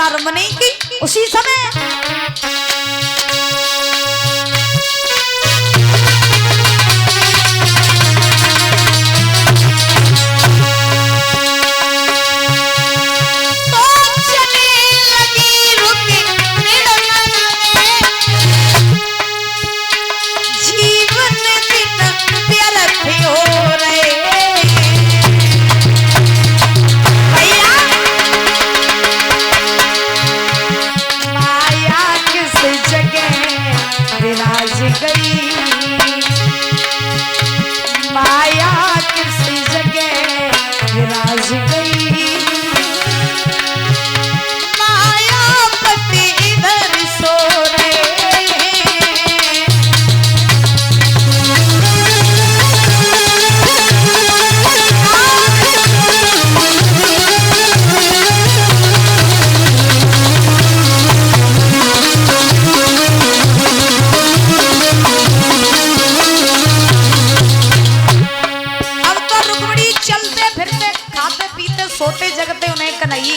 प्रारंभ नहीं की उसी समय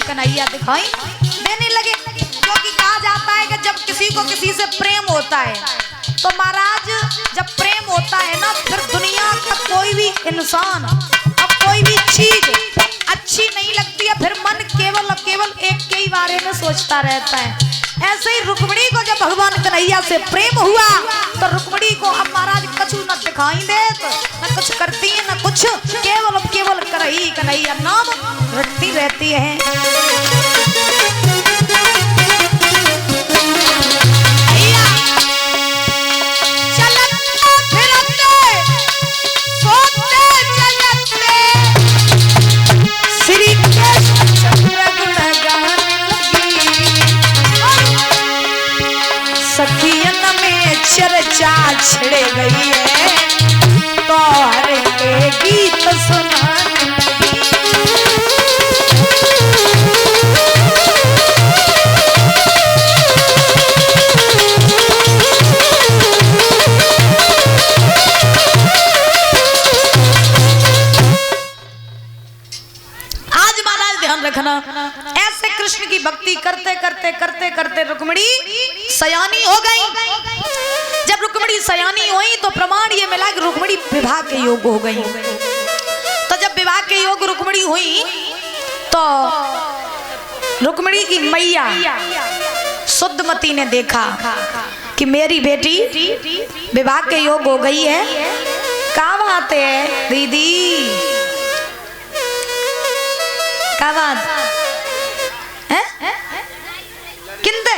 कन्हैया दिखाई देने लगे। क्योंकि कहा जाता है कि जब किसी को किसी से प्रेम होता है तो महाराज जब प्रेम होता है ना फिर दुनिया का कोई भी इंसान अब कोई भी चीज अच्छी नहीं लगती है, फिर मन केवल और केवल एक के ही बारे में सोचता रहता है। ऐसे ही रुक्मिणी को जब भगवान कन्हैया से प्रेम हुआ तो रुक्मिणी को अब महाराज कछु न दिखाई देत, न कुछ करती है न कुछ, केवल केवल करही कन्हैया नाम रटती रहती है। सखियन में चर्चा छिड़ गई है तो हर के गीत सुनाने लगी। आज महाराज ध्यान रखना, ऐसे कृष्ण की भक्ति करते करते करते करते रुक्मिणी सयानी हो गई। जब रुक्मिणी सयानी हुई तो प्रमाण ये मिला कि रुक्मिणी विवाह के योग हो गई। तो जब विवाह के योग रुक्मिणी हुई तो रुक्मिणी की मैया शुद्धमती ने देखा कि मेरी बेटी विवाह के योग हो गई है। क्या बात है दीदी, क्या बात है? किंतु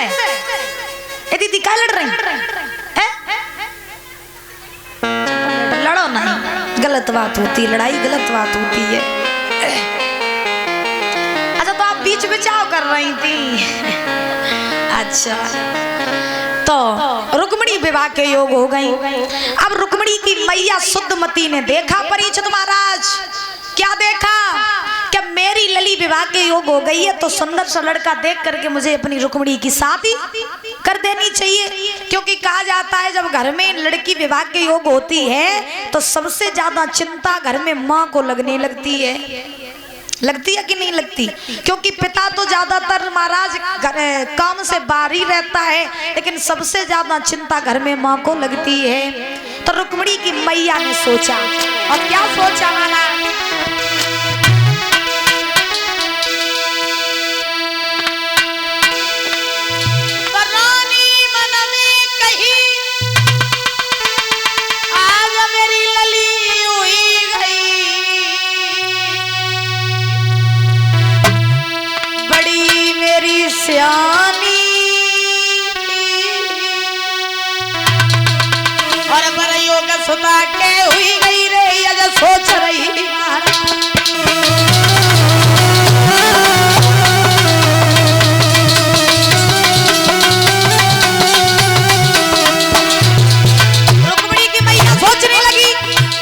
दीदी क्या लड़ रही है? लड़ो नहीं, गलत बात होती है, लड़ाई गलत बात होती है। अच्छा तो आप बीच बचाव कर रही थी। अच्छा तो रुक्मिणी विवाह के योग हो गई। अब रुक्मिणी की मैया शुद्धमती ने देखा परीक्षित महाराज, क्या देखा कि मेरी लली विवाह के योग हो गई है तो सुंदर सा लड़का देख करके मुझे अपनी रुक्मिणी की शादी कर देनी चाहिए। क्योंकि कहा जाता है जब घर में लड़की विवाह के योग होती है तो सबसे ज्यादा चिंता घर में माँ को लगने लगती है। लगती है कि नहीं लगती? क्योंकि पिता तो ज्यादातर महाराज काम से बाहर ही रहता है, लेकिन सबसे ज्यादा चिंता घर में माँ को लगती है। तो रुक्मिणी की मैया ने सोचा, और क्या सोचा माना, सियानी और पर योग सुता के हुई गई रे, यज सोच रही रुक्मिणी की मैया सोचने लगी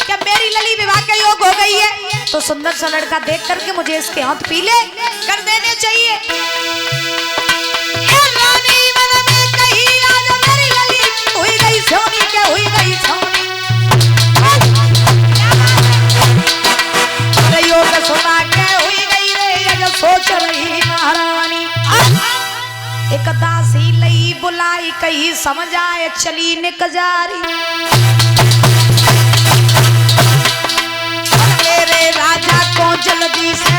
कि मेरी लली विवाह का योग हो गई है तो सुंदर सा लड़का देख करके मुझे इसके हाथ पीले कर देने चाहिए। सोच रही महारानी एक दासी लई बुलाई कही समझाए चली निकजारी। मेरे राजा को जल्दी से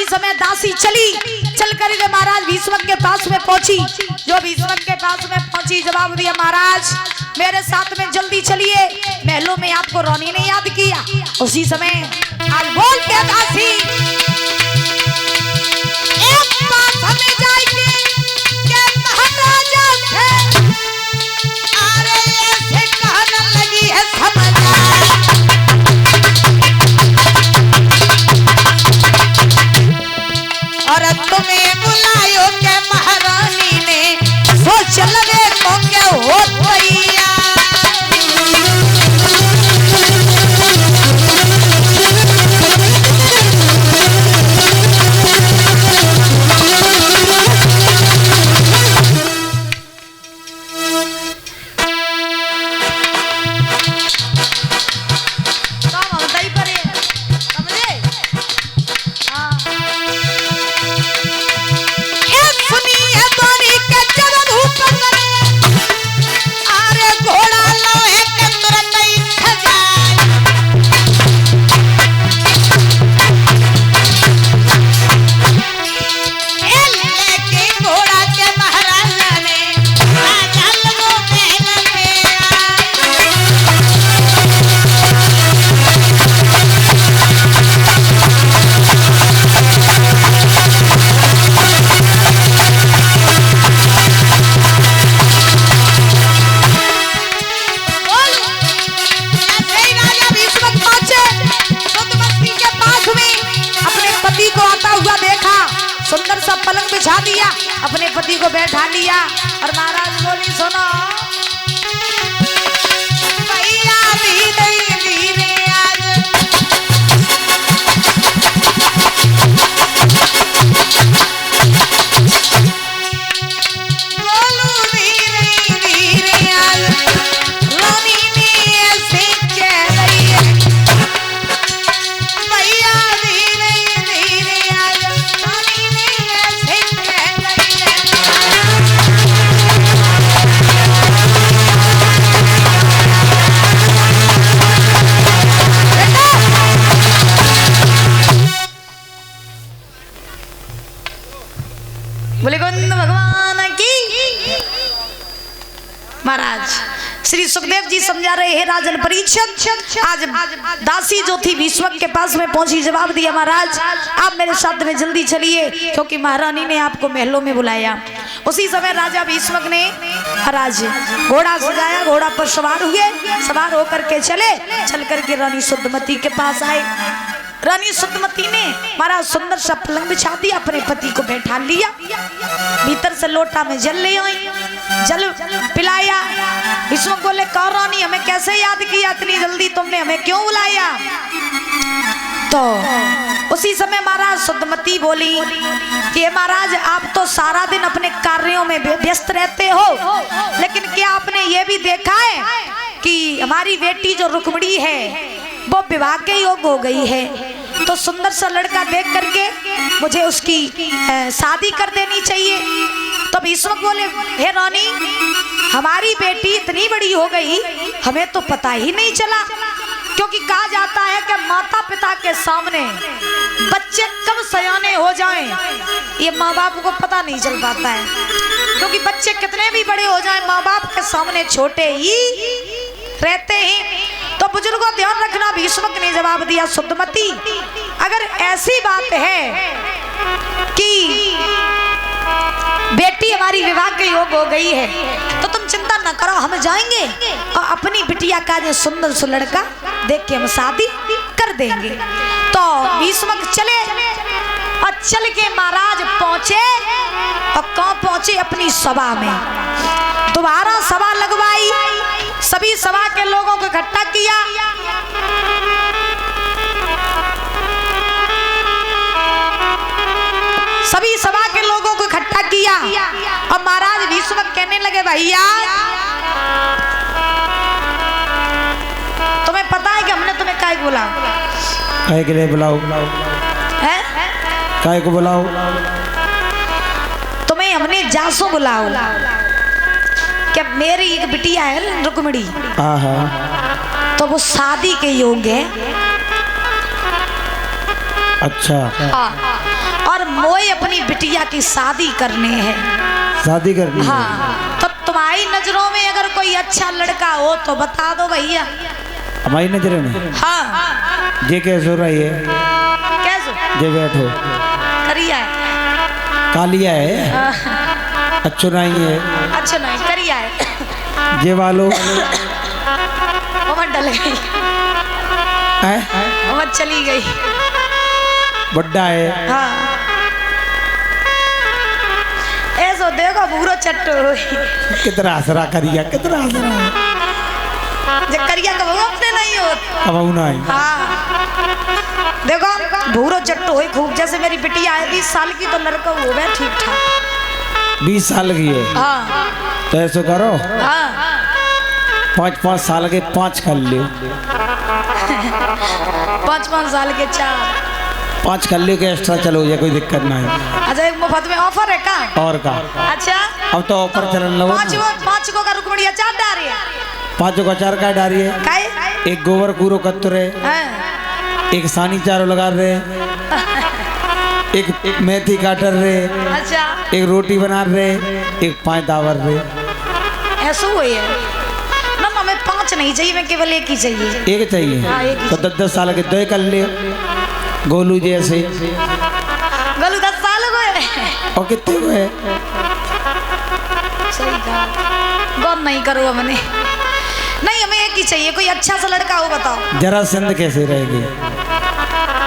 समय दासी चली, चल कर के महाराज भीष्मक के पास में पहुंची। जो भीष्मक के पास में पहुंची जवाब दिया, महाराज मेरे साथ में जल्दी चलिए, महलों में आपको रानी ने याद किया। उसी समय आज बोल के दासी एक बात हमें जाएगी कि महाराजा से अरे ऐसे कहने लगी है समझ और तुम्हें बुलायो के महारानी ने सोच लगे को क्या हो भैया। सुंदर सा पलंग बिछा दिया, अपने पति को बैठा लिया और महाराज बोली सुनो भैया भी नहीं धीरे आज बोलू धीरे धीरे आज रानी ने ऐसे कह रही है भैया धीरे धीरे आज रानी ने ऐसे कह रही है। बोले गोविंद भगवान की। महाराज श्री सुखदेव जी समझा रहे हैं राजन परीक्षित। आज दासी जो थी भीष्मक के पास में पहुंची, जवाब दिया महाराज आप मेरे साथ में जल्दी चलिए क्योंकि महारानी ने आपको महलों में बुलाया। उसी समय राजा भीष्मक ने महाराज घोड़ा सजाया, घोड़ा पर सवार हुए, सवार होकर के चल करके रानी शुद्धमती के पास आए। रानी शुद्धमती ने महाराज सुंदर सा पलंग बिछा दिया, अपने पति को बैठा लिया, भीतर से लोटा में जल ले आई, जल पिलाया। भीष्मक बोले कौन रानी हमें कैसे याद किया, इतनी जल्दी तुमने हमें क्यों बुलाया। तो उसी समय महाराज शुद्धमती बोली कि महाराज आप तो सारा दिन अपने कार्यों में व्यस्त रहते हो, लेकिन क्या आपने ये भी देखा है कि हमारी बेटी जो रुक्मिणी है वो विवाह के योग हो गई है, तो सुंदर सा लड़का देख करके मुझे उसकी शादी कर देनी चाहिए। तो भीष्मक बोले हे रानी हमारी बेटी इतनी बड़ी हो गई हमें तो पता ही नहीं चला, क्योंकि कहा जाता है कि माता पिता के सामने बच्चे कब सयाने हो जाएं ये माँ बाप को पता नहीं चल पाता है, क्योंकि बच्चे कितने भी बड़े हो जाएं माँ बाप के सामने छोटे ही रहते हैं। तो बुजुर्गों ध्यान रखना। भीष्मक ने जवाब दिया शुद्धमती अगर ऐसी बात है कि बेटी हमारी विवाह के योग हो गई है तो तुम चिंता न करो, हम जाएंगे और अपनी बिटिया का जो सुंदर सा लड़का देख के हम शादी कर देंगे। तो भीष्मक चले और चल के महाराज पहुंचे और कहाँ पहुंचे अपनी सभा में। दोबारा सभा लगवाई, सभी सभा के लोगों को इकट्ठा किया। सभी सभा के लोगों को इकट्ठा किया और महाराज भीष्म कहने लगे, भैया तुम्हें पता है कि हमने तुम्हें काहे को बुलाओ? काहे के लिए बुलाओ? हैं? काहे को बुलाओ? तुम्हें हमने जासो बुलाओ। क्या मेरी एक बिटिया है रुक्मिणी, तो वो शादी के योग्य है। अच्छा। और मोए अपनी बिटिया की शादी करने हैं। शादी करनी है? हाँ, तो तुम्हारी नजरों में अगर कोई अच्छा लड़का हो तो बता दो भैया। हमारी नजरों में? हाँ। जे कैसे हो रही है? कैसे? जे बैठो। करिया है। कालिया है? अच्छो नहीं है। अच्छा नहीं, करिया है। जे वालो वो डल गई, वो चली गई। बड्डा है। हाँ। ऐसो देखो भूरो चट्टो कितना आसरा करिया, कितना आसरा है। जे करिया का वो अपने नहीं होता। अब वो नहीं। हाँ। देखो भूरो चट्टो हुई खूब, जैसे मेरी बिटिया है 20 साल की, तो लड़का वो है ठीक ठाक। 20 साल की है? हाँ। तो ऐसा करो, हाँ। 5-5 साल के 5 कर लियो। 5-5 साल के 4। 5 कर लियो के एक्स्ट्रा चलो जाए, कोई दिक्कत नहीं। अच्छा, एक मुफ्त में ऑफर है का? और का? अच्छा, अब तो ऑफर चलन लो। 5 को का रुक्मिणी अचार डाल रही है। 5 को अचार का डाली है? काहे? एक गोबर कूरो कत्तरे, एक सानी चारो लगा रहे, एक मेथी काटर रहे, अच्छा, एक रोटी बना रहे, एक 5 दावर रहे। ऐसा हुई है ना? हमें 5 नहीं चाहिए, मैं केवल एक ही चाहिए। एक चाहिए? हाँ, एक ही। तो 10-10 साल के 2 कर ले। गोलू जैसे गोलू 10 साल को है। और कितने को है? सही कहा, गौर नहीं करो हमने। नहीं, हमें एक ही चाहिए, कोई अच्छा सा लड़का हो बताओ। जरासंध कैसे रहेगी?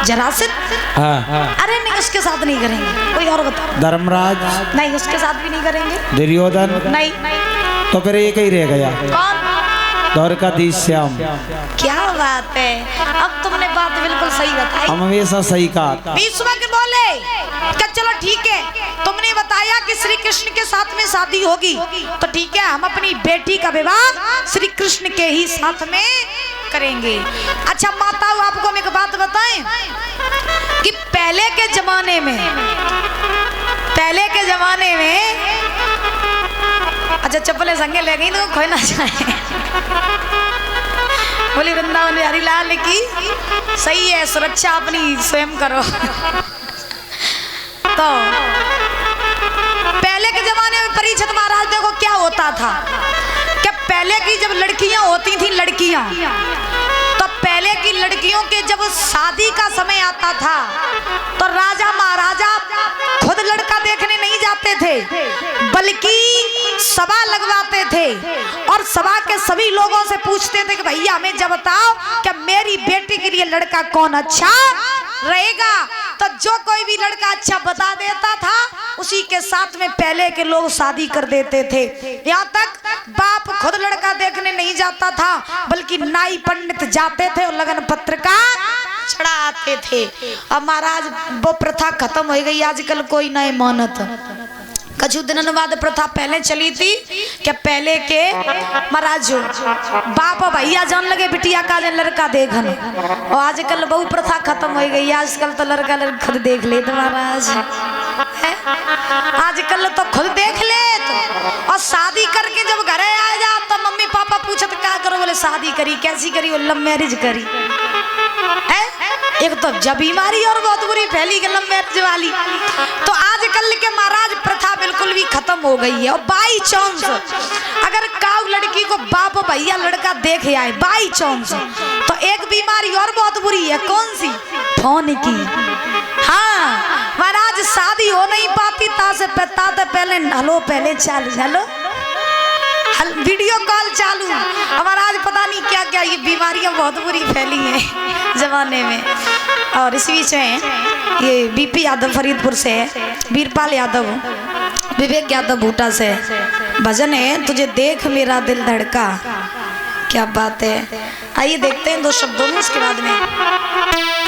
जरासंध? हाँ। अरे नहीं, उसके साथ नहीं करेंगे, कोई और बताओ। धर्मराज? नहीं, उसके साथ भी नहीं करेंगे। दुर्योधन? नहीं। तो फिर एक ही रह गया। कौन? द्वारकाधीश श्याम। क्या बात है, अब तुमने बात बिल्कुल सही बताई। हम हमेशा सही कहा। भीष्म बोले कि चलो ठीक है, तुमने बताया कि श्री कृष्ण के साथ में शादी होगी, तो ठीक है, हम अपनी बेटी का विवाह श्री कृष्ण के ही साथ में करेंगे। अच्छा माताओं, आपको हम एक बात बताएं कि पहले के जमाने में अच्छा चप्पलें संगे ले गई तो खोई ना जाए। बोली वृंदावन बिहारी लाल की सही है, सुरक्षा अपनी स्वयं करो। तो पहले के जमाने में परीक्षित महाराज देखो क्या होता था कि पहले की जब लड़कियां होती थी, लड़कियां, तो पहले की लड़कियों के जब शादी का समय आता था तो राजा महाराजा खुद लड़का देखने नहीं जाते थे, बल्कि सभा लगवाते थे और सभा के सभी लोगों से पूछते थे कि भैया हमें जब बताओ कि मेरी बेटी के लिए लड़का कौन अच्छा रहेगा। तो जो कोई भी लड़का अच्छा बता देता था, उसी के साथ में पहले के लोग शादी कर देते थे। यहाँ तक बाप खुद लड़का देखने नहीं जाता था, बल्कि नाई पंडित जाते थे और लगन पत्र का चढ़ाते थे। अब महाराज वो प्रथा खत्म हो गई, आजकल कोई नहीं मानत। कुछ दिनों बाद प्रथा पहले चली थी कि पहले के महाराज बाप भैया जान लगे बिटिया का लड़का देखन, और आजकल बहु प्रथा खत्म हो गई। आजकल तो लड़का खुद देख ले महाराज, आजकल तो खुद देख ले तो, और शादी करके जब घर आ जा तो मम्मी पापा पूछत क्या करो, बोले शादी करी, कैसी करी, वो लव मैरिज करी है। एक तो जब बीमारी और बहुत बुरी फैली गई लव मैरिज वाली। तो आजकल के महाराज प्रथा बिल्कुल भी खत्म हो गई है। और बाई चांस अगर काऊ लड़की को बाप भैया लड़का देख आए बाई चांस, तो एक बीमारी और बहुत बुरी है, कौन सी? फोन की। हाँ महाराज, शादी हो नहीं पाती तासे पहले हलो, पहले हेलो वीडियो कॉल चालू। हमारा आज पता नहीं क्या क्या ये बीमारियां बहुत बुरी फैली हैं जमाने में। और इस बीच में ये बीपी यादव फरीदपुर से है, वीरपाल यादव विवेक यादव भूटा से भजन है तुझे देख मेरा दिल धड़का। क्या बात है। आइए देखते हैं दो शब्दों में, उसके बाद में